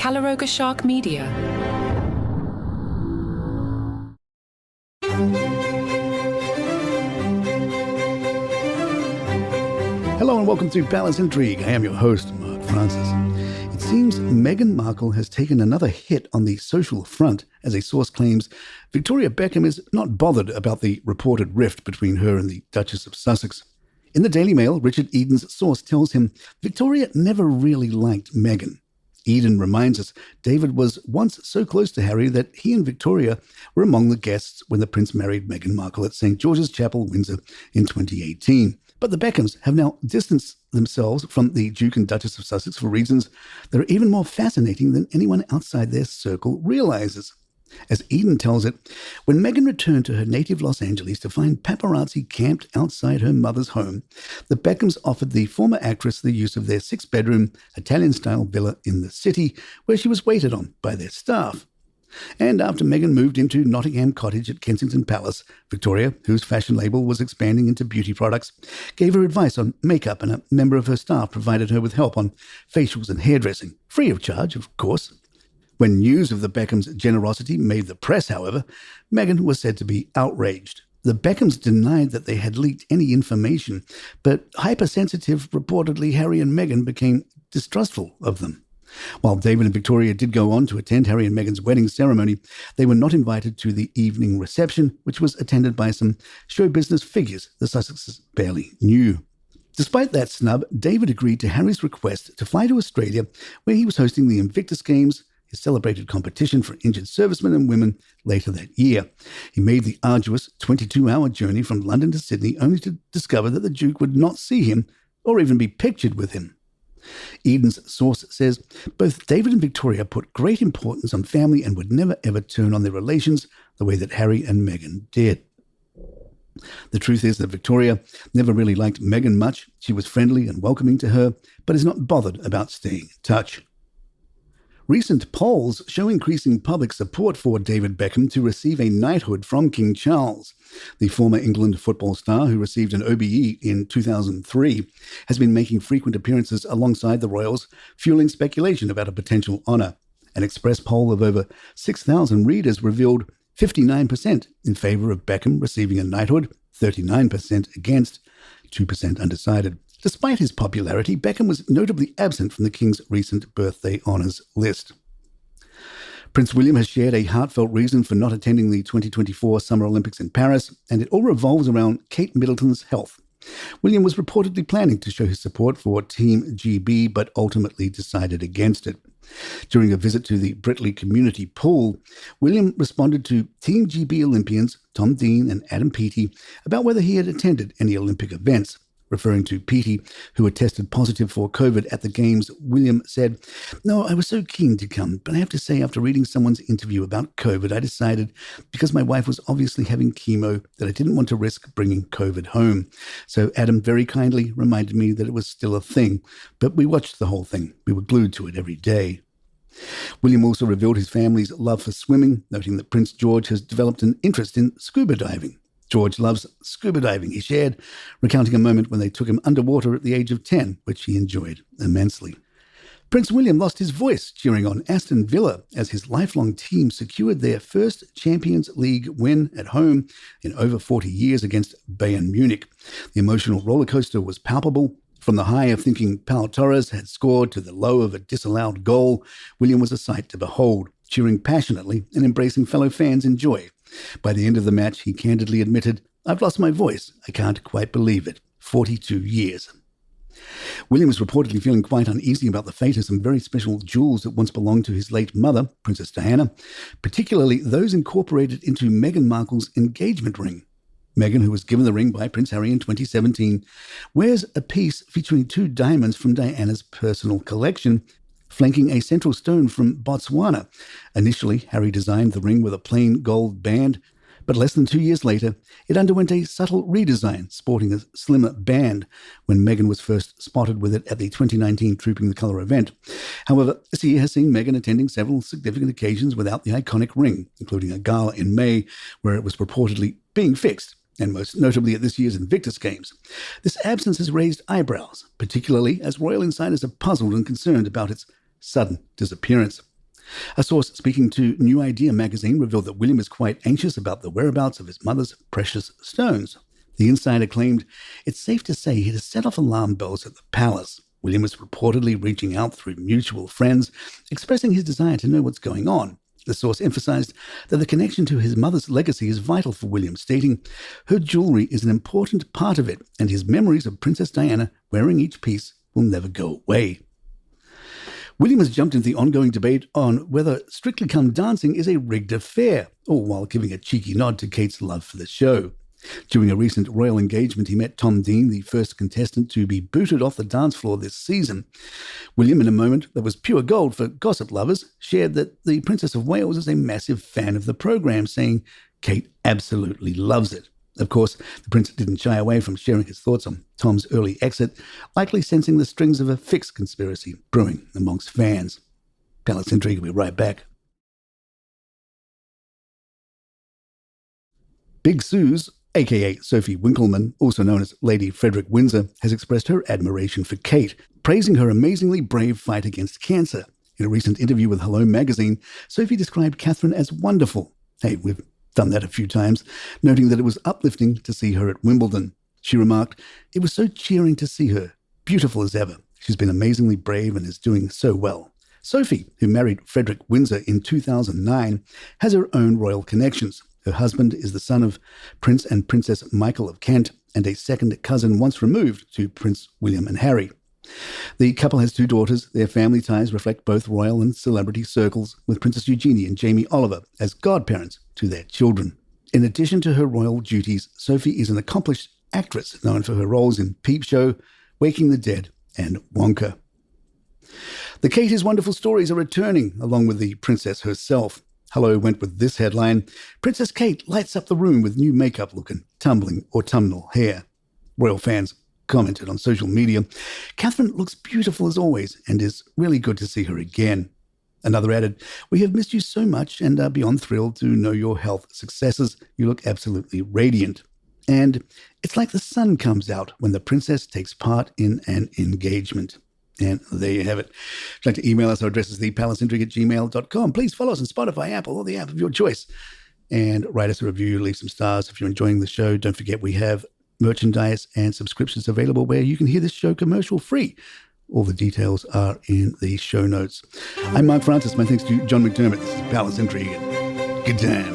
Calaroga Shark Media. Hello and welcome to Palace Intrigue. I am your host, Mark Francis. It seems Meghan Markle has taken another hit on the social front as a source claims Victoria Beckham is not bothered about the reported rift between her and the Duchess of Sussex. In the Daily Mail, Richard Eden's source tells him Victoria never really liked Meghan. Eden reminds us David was once so close to Harry that he and Victoria were among the guests when the prince married Meghan Markle at St. George's Chapel, Windsor in 2018. But the Beckhams have now distanced themselves from the Duke and Duchess of Sussex for reasons that are even more fascinating than anyone outside their circle realizes. As Eden tells it, when Meghan returned to her native Los Angeles to find paparazzi camped outside her mother's home, the Beckhams offered the former actress the use of their 6-bedroom, Italian-style villa in the city, where she was waited on by their staff. And after Meghan moved into Nottingham Cottage at Kensington Palace, Victoria, whose fashion label was expanding into beauty products, gave her advice on makeup, and a member of her staff provided her with help on facials and hairdressing, free of charge, of course. When news of the Beckhams' generosity made the press, however, Meghan was said to be outraged. The Beckhams denied that they had leaked any information, but hypersensitive, reportedly, Harry and Meghan became distrustful of them. While David and Victoria did go on to attend Harry and Meghan's wedding ceremony, they were not invited to the evening reception, which was attended by some show business figures the Sussexes barely knew. Despite that snub, David agreed to Harry's request to fly to Australia, where he was hosting the Invictus Games, his celebrated competition for injured servicemen and women, later that year. He made the arduous 22-hour journey from London to Sydney, only to discover that the Duke would not see him or even be pictured with him. Eden's source says both David and Victoria put great importance on family and would never ever turn on their relations the way that Harry and Meghan did. The truth is that Victoria never really liked Meghan much. She was friendly and welcoming to her, but is not bothered about staying in touch. Recent polls show increasing public support for David Beckham to receive a knighthood from King Charles. The former England football star, who received an OBE in 2003, has been making frequent appearances alongside the royals, fueling speculation about a potential honour. An Express poll of over 6,000 readers revealed 59% in favour of Beckham receiving a knighthood, 39% against, 2% undecided. Despite his popularity, Beckham was notably absent from the King's recent birthday honours list. Prince William has shared a heartfelt reason for not attending the 2024 Summer Olympics in Paris, and it all revolves around Kate Middleton's health. William was reportedly planning to show his support for Team GB, but ultimately decided against it. During a visit to the Britley Community Pool, William responded to Team GB Olympians Tom Dean and Adam Peaty about whether he had attended any Olympic events. Referring to Peaty, who had tested positive for COVID at the Games, William said, "No, I was so keen to come, but I have to say after reading someone's interview about COVID, I decided, because my wife was obviously having chemo, that I didn't want to risk bringing COVID home. So Adam very kindly reminded me that it was still a thing, but we watched the whole thing. We were glued to it every day." William also revealed his family's love for swimming, noting that Prince George has developed an interest in scuba diving. George loves scuba diving, he shared, recounting a moment when they took him underwater at the age of 10, which he enjoyed immensely. Prince William lost his voice cheering on Aston Villa as his lifelong team secured their first Champions League win at home in over 40 years against Bayern Munich. The emotional rollercoaster was palpable. From the high of thinking Pau Torres had scored to the low of a disallowed goal, William was a sight to behold, cheering passionately and embracing fellow fans in joy. By the end of the match, he candidly admitted, "I've lost my voice. I can't quite believe it. 42 years. William was reportedly feeling quite uneasy about the fate of some very special jewels that once belonged to his late mother, Princess Diana, particularly those incorporated into Meghan Markle's engagement ring. Meghan, who was given the ring by Prince Harry in 2017, wears a piece featuring 2 diamonds from Diana's personal collection, flanking a central stone from Botswana. Initially, Harry designed the ring with a plain gold band, but less than 2 years later, it underwent a subtle redesign, sporting a slimmer band when Meghan was first spotted with it at the 2019 Trooping the Colour event. However, this year has seen Meghan attending several significant occasions without the iconic ring, including a gala in May where it was purportedly being fixed, and most notably at this year's Invictus Games. This absence has raised eyebrows, particularly as royal insiders are puzzled and concerned about its sudden disappearance. A source speaking to New Idea magazine revealed that William is quite anxious about the whereabouts of his mother's precious stones. The insider claimed it's safe to say he has set off alarm bells at the palace. William is reportedly reaching out through mutual friends, expressing his desire to know what's going on. The source emphasized that the connection to his mother's legacy is vital for William, stating, "Her jewelry is an important part of it, and his memories of Princess Diana wearing each piece will never go away." William has jumped into the ongoing debate on whether Strictly Come Dancing is a rigged affair, all while giving a cheeky nod to Kate's love for the show. During a recent royal engagement, he met Tom Dean, the first contestant to be booted off the dance floor this season. William, in a moment that was pure gold for gossip lovers, shared that the Princess of Wales is a massive fan of the program, saying Kate absolutely loves it. Of course, the prince didn't shy away from sharing his thoughts on Tom's early exit, likely sensing the strings of a fixed conspiracy brewing amongst fans. Palace Intrigue will be right back. Big Suze, a.k.a. Sophie Winkleman, also known as Lady Frederick Windsor, has expressed her admiration for Kate, praising her amazingly brave fight against cancer. In a recent interview with Hello magazine, Sophie described Catherine as wonderful. Hey, we've done that a few times, noting that it was uplifting to see her at Wimbledon. She remarked, "It was so cheering to see her, beautiful as ever. She's been amazingly brave and is doing so well." Sophie, who married Frederick Windsor in 2009, has her own royal connections. Her husband is the son of Prince and Princess Michael of Kent and a second cousin once removed to Prince William and Harry. The couple has 2 daughters. Their family ties reflect both royal and celebrity circles, with Princess Eugenie and Jamie Oliver as godparents to their children. In addition to her royal duties, Sophie is an accomplished actress known for her roles in Peep Show, Waking the Dead, and Wonka. The Kate is Wonderful stories are returning, along with the princess herself. Hello went with this headline: Princess Kate lights up the room with new makeup look and tumbling autumnal hair. Royal fans commented on social media, "Catherine looks beautiful as always and is really good to see her again." Another added, "We have missed you so much and are beyond thrilled to know your health successes. You look absolutely radiant." And it's like the sun comes out when the princess takes part in an engagement. And there you have it. If you'd like to email us, our address is thepalaceintrigue@gmail.com. Please follow us on Spotify, Apple, or the app of your choice. And write us a review, leave some stars if you're enjoying the show. Don't forget we have merchandise and subscriptions available where you can hear this show commercial free. All the details are in the show notes. I'm Mark Francis. My thanks to John McDermott. This is Palace Intrigue. Good times.